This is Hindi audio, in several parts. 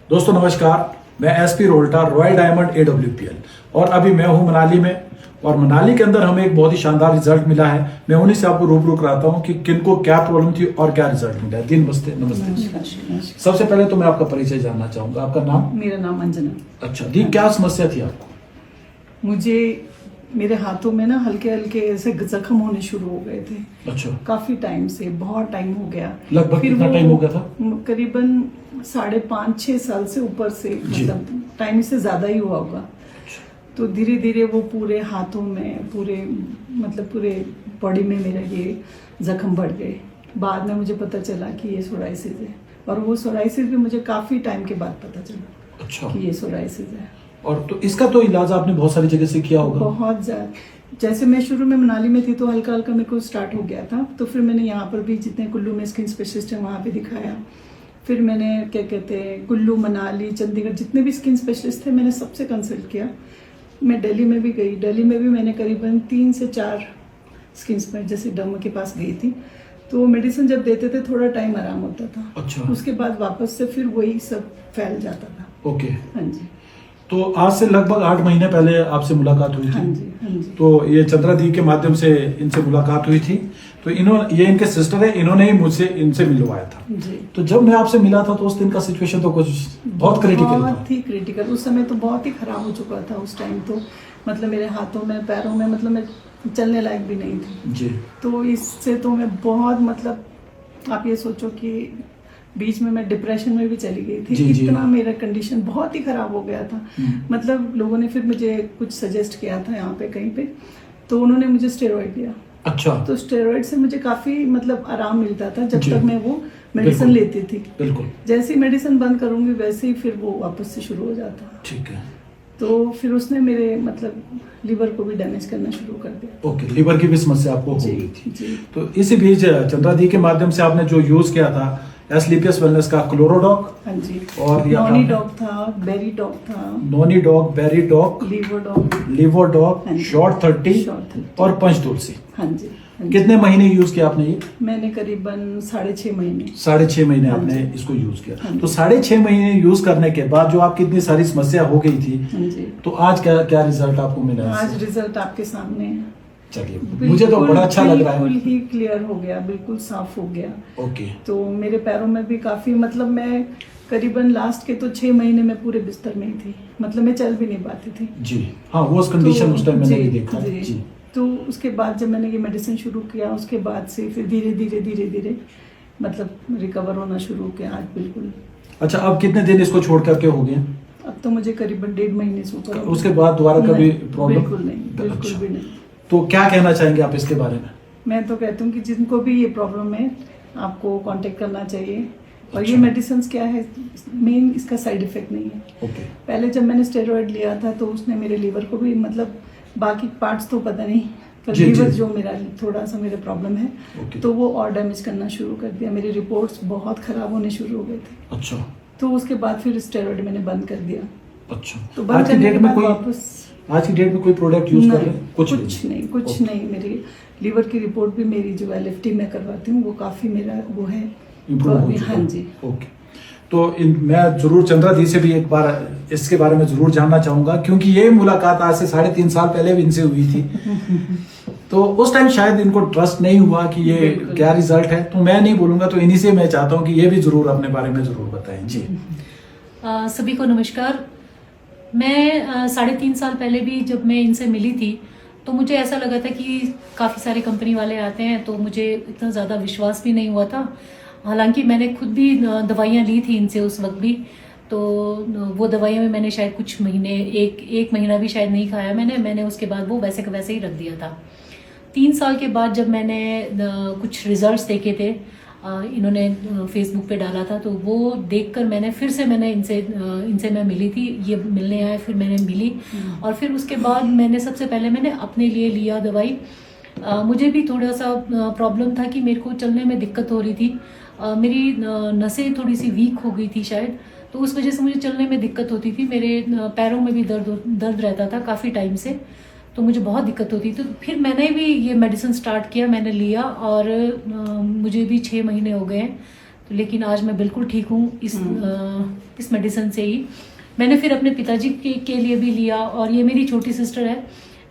दोस्तों नमस्कार, मैं SP Rolta royal diamond AWPL और अभी मैं हूं मनाली में। और मनाली के अंदर हमें एक बहुत ही शानदार रिजल्ट मिला है। मैं उन्हीं से आपको रूबरू कराता हूं कि किनको क्या प्रॉब्लम थी और क्या रिजल्ट मिला है। दिन नमस्ते। नमस्ते। सबसे पहले तो मैं आपका परिचय जानना चाहूंगा। आपका नाम? मेरा नाम अंजना। अच्छा दी, क्या समस्या थी आपको? मुझे मेरे हाथों में ना हल्के हल्के ऐसे जख्म होने शुरू हो गए थे। अच्छा, काफी टाइम से, बहुत टाइम हो गया। लगभग कितना टाइम हो गया था? करीबन 5.5-6 साल से ऊपर से, मतलब टाइम से ज्यादा ही हुआ होगा। तो धीरे धीरे वो पूरे हाथों में, पूरे बॉडी में मेरा ये जख्म बढ़ गए। बाद में मुझे पता चला कि ये सोराइसिस है, और वो सोराइसिस भी मुझे काफी टाइम के बाद पता चला। अच्छा, कि ये सोराइसिस है। और तो इसका तो इलाज आपने बहुत सारी जगह से किया होगा? बहुत ज्यादा। जैसे मैं शुरू में मनाली में थी तो हल्का हल्का मेरे को स्टार्ट हो गया था। तो फिर मैंने यहाँ पर भी जितने कुल्लू में स्किन स्पेशलिस्ट है वहाँ पे दिखाया। फिर मैंने क्या कहते हैं, कुल्लू, मनाली, चंडीगढ़, जितने भी स्किन स्पेशलिस्ट थे मैंने सबसे कंसल्ट किया। मैं दिल्ली में भी गई। दिल्ली में भी मैंने करीबन 3 से 4 स्किन स्पेशलिस्ट जैसे डर्मा के पास गई थी। तो मेडिसिन जब देते थे थोड़ा टाइम आराम होता था। अच्छा, उसके बाद वापस से फिर वही सब फैल जाता था। ओके। हाँ जी। तो आज से लगभग 8 महीने पहले आपसे मुलाकात हुई थी। हाँ जी, हाँ जी। तो ये चंद्रा दी के माध्यम से इनसे मुलाकात हुई थी। तो ये इनके सिस्टर है, इन्होंने ही मुझसे इनसे मिलवाया था जी। तो जब मैं आपसे मिला था तो उस दिन का सिचुएशन तो कुछ बहुत क्रिटिकल था। बहुत ही क्रिटिकल। उस समय तो बहुत ही खराब हो चुका था। उस टाइम तो मतलब मेरे हाथों में, पैरों में, मतलब मैं चलने लायक भी नहीं थी जी। तो इससे तो मैं बहुत, मतलब आप ये सोचो कि बीच में मैं डिप्रेशन में भी चली गई थी। जी, इतना मेरा कंडीशन बहुत ही खराब हो गया था। मतलब लोगों ने फिर मुझे कुछ सजेस्ट किया था यहाँ पे कहीं पे, तो उन्होंने मुझे स्टेरॉइड दिया। अच्छा, तो स्टेरॉइड से मुझे काफी मतलब आराम मिलता था जब जी। तक मैं वो मेडिसिन लेती थी। बिल्कुल। जैसे ही मेडिसिन बंद करूंगी वैसे ही फिर वो वापस से शुरू हो जाता। ठीक है। तो फिर उसने मेरे मतलब लीवर को भी डैमेज करना शुरू कर दिया। ओके, लीवर की भी समस्या आपको हो जी, गई थी। जी। तो इसी बीच चंद्रा दी के माध्यम से आपने जो यूज किया था एस्क्लेपियस वेलनेस का क्लोरोडॉक, हाँ जी, और नॉनी डॉग था, बेरी डॉग था, नॉनी डॉग, बेरी डॉग, लीवर डॉग, हाँ जी। शॉर्ट 30 और पंच तुलसी। हाँ जी, हाँ जी। कितने महीने यूज किया आपने ये? मैंने करीबन 6.5 महीने। 6.5 महीने हाँ आपने जी। इसको यूज किया। हाँ जी। तो 6.5 महीने यूज करने के बाद जो आपकी इतनी सारी समस्या हो गई थी, हाँ जी। तो आज क्या क्या रिजल्ट आपको मिला? आज रिजल्ट आपके सामने है। चलिए, मुझे तो बड़ा अच्छा लग रहा है। बिल्कुल ही क्लियर हो गया, बिल्कुल साफ हो गया। ओके। तो मेरे पैरों में भी काफी, मतलब मैं करीबन लास्ट के तो 6 महीने में पूरे बिस्तर में ही थी। मतलब मैं चल भी नहीं पाती थी। जी हाँ, वो कंडीशन उस टाइम मैंने जी, भी देखा है। जी। तो उसके बाद जब मैंने ये मेडिसिन शुरू किया, उसके बाद से फिर धीरे धीरे मतलब रिकवर होना शुरू किया। आज बिल्कुल। अच्छा, अब कितने दिन इसको छोड़ करके हो गए? अब तो मुझे करीबन 1.5 महीने से ऊपर हो गया। उसके बाद दोबारा कभी प्रॉब्लम? बिल्कुल नहीं, बिल्कुल अच्छा। भी नहीं। तो क्या कहना चाहेंगे आप इसके बारे में? मैं तो कहती हूँ कि जिनको भी ये प्रॉब्लम है आपको कांटेक्ट करना चाहिए। और अच्छा। ये मेडिसिन क्या है, मेन इसका साइड इफेक्ट नहीं है। ओके। पहले जब मैंने स्टेरॉइड लिया था तो उसने मेरे लीवर को भी, मतलब बाकी पार्ट्स तो पता नहीं, पर जी, लीवर जी। जो मेरा थोड़ा सा मेरा प्रॉब्लम है, ओके। तो वो और डैमेज करना शुरू कर दिया। मेरी रिपोर्ट्स बहुत खराब होने शुरू हो गए थे। अच्छा। तो उसके बाद फिर स्टेरॉइड मैंने बंद कर दिया। अच्छा, तो बंद करने के बाद वापस आज की डेट में कोई प्रोडक्ट यूज कर रहे हैं? कुछ नहीं। मेरी लीवर की रिपोर्ट भी, मेरी जो LFT में करवाती हूँ, वो काफी मेरा वो है इम्प्रूव हो चुका है। हाँ जी। ओके। तो मैं जरूर चंद्रा दी से भी एक बार इसके बारे में जरूर जानना चाहूंगा, क्योंकि ये मुलाकात आज से 3.5 साल पहले भी इनसे हुई थी। तो उस टाइम शायद इनको ट्रस्ट नहीं हुआ कि ये क्या रिजल्ट है। तो मैं नहीं बोलूंगा, तो इन्हीं से मैं चाहता हूँ कि ये भी जरूर अपने बारे में जरूर बताएं। जी। सभी को नमस्कार। मैं 3.5 साल पहले भी जब मैं इनसे मिली थी तो मुझे ऐसा लगा था कि काफ़ी सारे कंपनी वाले आते हैं, तो मुझे इतना ज़्यादा विश्वास भी नहीं हुआ था। हालांकि मैंने खुद भी दवाइयाँ ली थी इनसे उस वक्त भी। तो वो दवाइयाँ में मैंने शायद कुछ महीने, एक महीना भी शायद नहीं खाया मैंने उसके बाद वो वैसे का वैसे ही रख दिया था। 3 साल के बाद जब मैंने कुछ रिजल्ट्स देखे थे, इन्होंने फेसबुक पे डाला था, तो वो देखकर मैंने इनसे मैं मिली थी। ये मिलने आए, फिर मैंने मिली, और फिर उसके बाद मैंने सबसे पहले मैंने अपने लिए लिया दवाई। मुझे भी थोड़ा सा प्रॉब्लम था कि मेरे को चलने में दिक्कत हो रही थी। मेरी नसें थोड़ी सी वीक हो गई थी शायद, तो उस वजह से मुझे चलने में दिक्कत होती थी। मेरे पैरों में भी दर्द रहता था काफ़ी टाइम से। तो मुझे बहुत दिक्कत होती। तो फिर मैंने भी ये मेडिसिन स्टार्ट किया, मैंने लिया और मुझे भी 6 महीने हो गए हैं। लेकिन आज मैं बिल्कुल ठीक हूँ इस मेडिसिन से ही। मैंने फिर अपने पिताजी के लिए भी लिया, और ये मेरी छोटी सिस्टर है,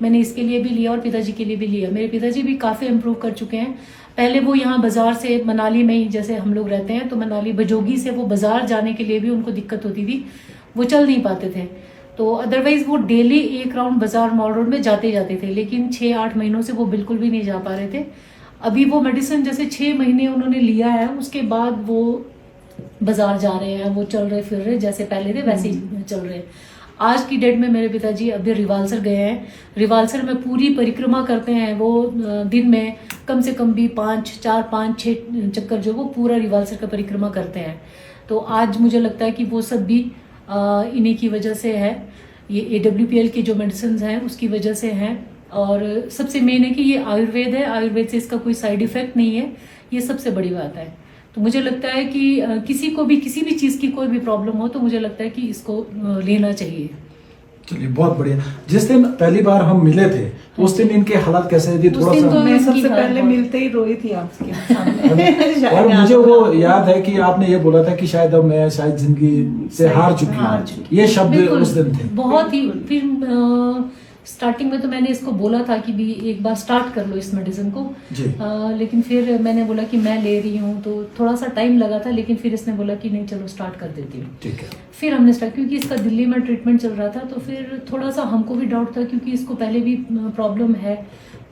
मैंने इसके लिए भी लिया और पिताजी के लिए भी लिया। मेरे पिताजी भी काफ़ी इम्प्रूव कर चुके हैं। पहले वो यहाँ बाज़ार से, मनाली में ही जैसे हम लोग रहते हैं, तो मनाली बजोगी से वो बाज़ार जाने के लिए भी उनको दिक्कत होती थी, वो चल नहीं पाते थे। तो अदरवाइज़ वो डेली एक राउंड बाज़ार मॉल रोड में जाते थे, लेकिन 6-8 महीनों से वो बिल्कुल भी नहीं जा पा रहे थे। अभी वो मेडिसिन जैसे 6 महीने उन्होंने लिया है, उसके बाद वो बाजार जा रहे हैं, वो चल रहे फिर रहे, जैसे पहले थे वैसे ही चल रहे हैं। आज की डेट में मेरे पिताजी अभी रिवालसर गए हैं। रिवालसर में पूरी परिक्रमा करते हैं वो, दिन में कम से कम भी 5-6 चक्कर जो वो पूरा रिवालसर का परिक्रमा करते हैं। तो आज मुझे लगता है कि वो सब भी इन्हीं की वजह से है। ये AWPL की जो मेडिसिन हैं उसकी वजह से हैं, और सबसे मेन है कि ये आयुर्वेद है, आयुर्वेद से इसका कोई साइड इफेक्ट नहीं है, ये सबसे बड़ी बात है। तो मुझे लगता है कि किसी को भी किसी भी चीज़ की कोई भी प्रॉब्लम हो तो मुझे लगता है कि इसको लेना चाहिए। चलिए, बहुत बढ़िया। जिस दिन पहली बार हम मिले थे तो उस दिन इनके हालात कैसे थे? थोड़ा सा मैं इनकी सबसे हालत पहले बहुत- मिलते ही रोई थी आपके सामने। और मुझे वो याद है कि आपने ये बोला था कि शायद अब मैं शायद जिंदगी से हार चुकी हूँ, ये शब्द बिल्कुल, उस दिन थे। बहुत ही। फिर स्टार्टिंग में तो मैंने इसको बोला था कि भी एक बार स्टार्ट कर लो इस मेडिसिन को, जी। लेकिन फिर मैंने बोला कि मैं ले रही हूँ, तो थोड़ा सा टाइम लगा था, लेकिन फिर इसने बोला कि नहीं चलो स्टार्ट कर देती हूँ। ठीक है। फिर हमने स्टार्ट, क्योंकि इसका दिल्ली में ट्रीटमेंट चल रहा था, तो फिर थोड़ा सा हमको भी डाउट था, क्योंकि इसको पहले भी प्रॉब्लम है।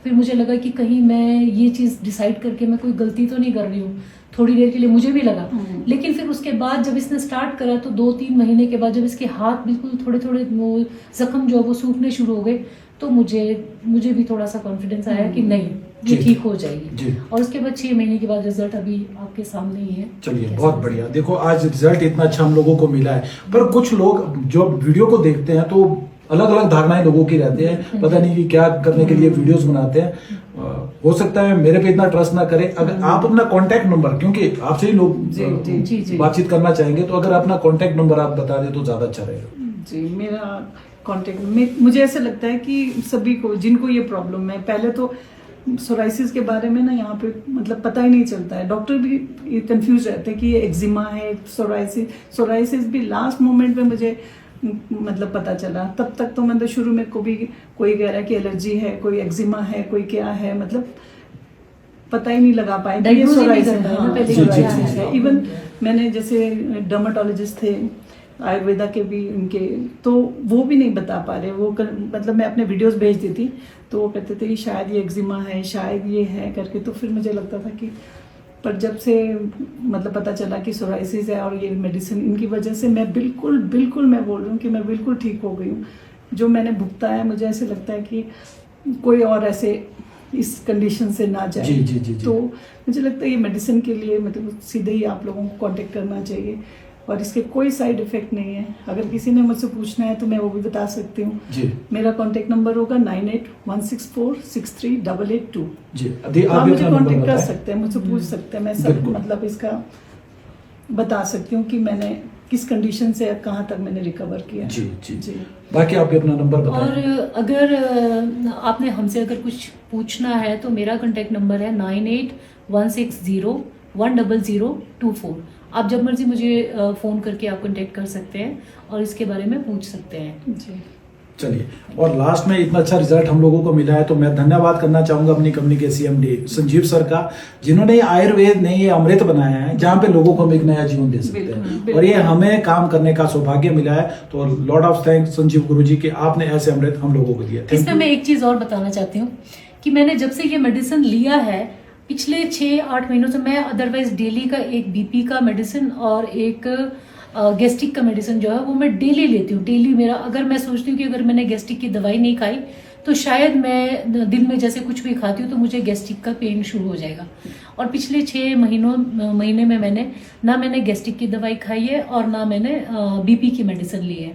फिर मुझे लगा कि कहीं मैं ये चीज़ डिसाइड करके मैं कोई गलती तो नहीं कर रही हूँ, थोड़ी देर के लिए मुझे भी लगा। लेकिन फिर उसके बाद जब इसने स्टार्ट करा तो 2-3 महीने के बाद जब इसके हाथ बिल्कुल थोड़े थोड़े वो जख्म जो है वो सूखने शुरू हो गए, तो मुझे भी थोड़ा सा कॉन्फिडेंस आया कि नहीं ये जी। ठीक हो जाएगी। जी। और उसके बाद 6 महीने के बाद रिजल्ट अभी आपके सामने ही है। चलिए, बहुत बढ़िया। देखो, आज रिजल्ट इतना अच्छा हम लोगों को मिला है, पर कुछ लोग जो वीडियो को देखते हैं तो अलग अलग धारणाएं लोगों की रहती है, पता नहीं कि क्या करने के लिए वीडियोस बनाते हैं। हो सकता है मेरे पे इतना ट्रस्ट ना करें। अगर आप अपना कॉन्टैक्ट नंबर, क्योंकि आपसे ही लोग जी। बातचीत करना चाहेंगे, तो अगर अपना कॉन्टैक्ट नंबर आप बता दें तो ज्यादा अच्छा रहेगा। जी, मेरा कॉन्टेक्ट में मुझे ऐसा लगता है कि सभी को जिनको ये प्रॉब्लम है, पहले तो सोराइसिस के बारे में ना यहाँ पे मतलब पता ही नहीं चलता है, डॉक्टर भी कंफ्यूज रहते हैं कि ये एक्जिमा है, सोराइसिस भी लास्ट मोमेंट में मुझे मतलब पता चला। तब तक तो मतलब शुरू में कोई कह रहा है कि एलर्जी है, कोई एक्जिमा है, कोई क्या है, मतलब पता ही नहीं लगा पाए कि ये Diagnose ही नहीं सोराइसिस करता है ना हाँ, पहले सोराइसिस जी, है। इवन मैंने जैसे डर्माटोलॉजिस्ट थे आयुर्वेदा के भी उनके, तो वो भी नहीं बता पा रहे। मतलब मैं अपने वीडियोस भेज दी थी तो वो कहते थे कि शायद ये एक्जिमा है, शायद ये है करके। तो फिर मुझे लगता था कि, पर जब से मतलब पता चला कि सोराइसिस है और ये मेडिसिन, इनकी वजह से मैं बिल्कुल मैं बोल रही हूँ कि मैं बिल्कुल ठीक हो गई हूँ। जो मैंने भुगता है, मुझे ऐसे लगता है कि कोई और ऐसे इस कंडीशन से ना जाए। जी। तो मुझे लगता है ये मेडिसिन के लिए मतलब सीधे ही आप लोगों को कांटेक्ट करना चाहिए, और इसके कोई साइड इफेक्ट नहीं है। अगर किसी ने मुझसे पूछना है तो मैं वो भी बता सकती हूँ। जी। मेरा कांटेक्ट नंबर होगा 9816463882। जी, अभी आप आप भी मुझे अपना नंबर कांटेक्ट कर बताएं। सकते हैं, मुझसे पूछ सकते हैं। मैं सब बिल्कुल। मतलब इसका बता सकती हूँ कि मैंने किस कंडीशन से कहाँ तक मैंने रिकवर किया। जी। बाकी आप भी अपना नंबर और बताएं। अगर आपने हमसे अगर कुछ पूछना है तो मेरा कांटेक्ट नंबर है 9816010024। आप जब मर्जी मुझे फ़ोन करके आप कांटेक्ट कर सकते हैं और इसके बारे में पूछ सकते हैं। जी। चलिए, और लास्ट में इतना अच्छा रिजल्ट हम लोगों को मिला है तो मैं धन्यवाद करना चाहूंगा अपनी कंपनी के CMD संजीव सर का, जिन्होंने ये आयुर्वेद ने ये अमृत बनाया है जहाँ पे लोगों को हम एक नया जीवन दे सकते हैं, और ये हमें काम करने का सौभाग्य मिला है। तो लॉर्ड ऑफ थैंक्स संजीव गुरुजी कि आपने ऐसे अमृत हम लोगों को दिया। इसमें मैं एक चीज़ और बताना चाहती हूँ कि मैंने जब से ये मेडिसिन लिया है, पिछले 6-8 महीनों से मैं अदरवाइज डेली का एक BP का मेडिसिन और एक गैस्ट्रिक का मेडिसिन जो है वो मैं डेली लेती हूँ। डेली मेरा, अगर मैं सोचती हूँ कि अगर मैंने गैस्ट्रिक की दवाई नहीं खाई तो शायद मैं दिन में जैसे कुछ भी खाती हूँ तो मुझे गैस्ट्रिक का पेन शुरू हो जाएगा। और पिछले 6 महीने में मैंने गैस्ट्रिक की दवाई खाई है और ना मैंने BP की मेडिसिन ली है।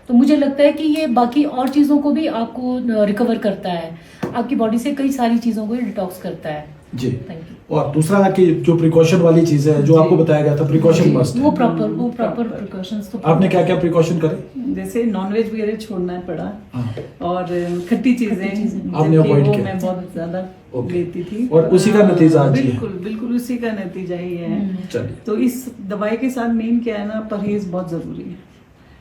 तो मुझे लगता है कि ये बाकी और चीज़ों को भी आपको रिकवर करता है, आपकी बॉडी से कई सारी चीज़ों को डिटॉक्स करता है। जी। Thank you. और दूसरा कि जो प्रिकॉशन वाली चीज है जो जी। आपको बताया गया था, प्रिकॉशन जी, मस्ट वो है। प्रॉपर प्रिकॉशंस तो आपने क्या क्या प्रिकॉशन करे? जैसे नॉनवेज वगैरह छोड़ना पड़ा हाँ। और खट्टी चीजें आपने जबकि avoid वो किया। मैं बहुत ज्यादा ओके। लेती थी और उसी का नतीजा आज ये है। बिल्कुल बिल्कुल उसी का नतीजा ही है। चलिए, तो इस दवाई के साथ मेन क्या है ना, परहेज बहुत जरूरी है।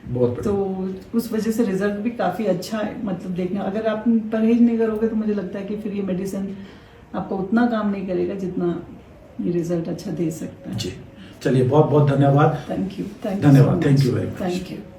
बहुत तो बढ़िया। उस वजह से रिजल्ट भी काफी अच्छा है, मतलब देखना अगर आप परहेज नहीं करोगे तो मुझे लगता है कि फिर ये मेडिसिन आपको उतना काम नहीं करेगा जितना ये रिजल्ट अच्छा दे सकता है। जी, चलिए बहुत बहुत धन्यवाद। थैंक यू धन्यवाद, thank you very much. Thank you.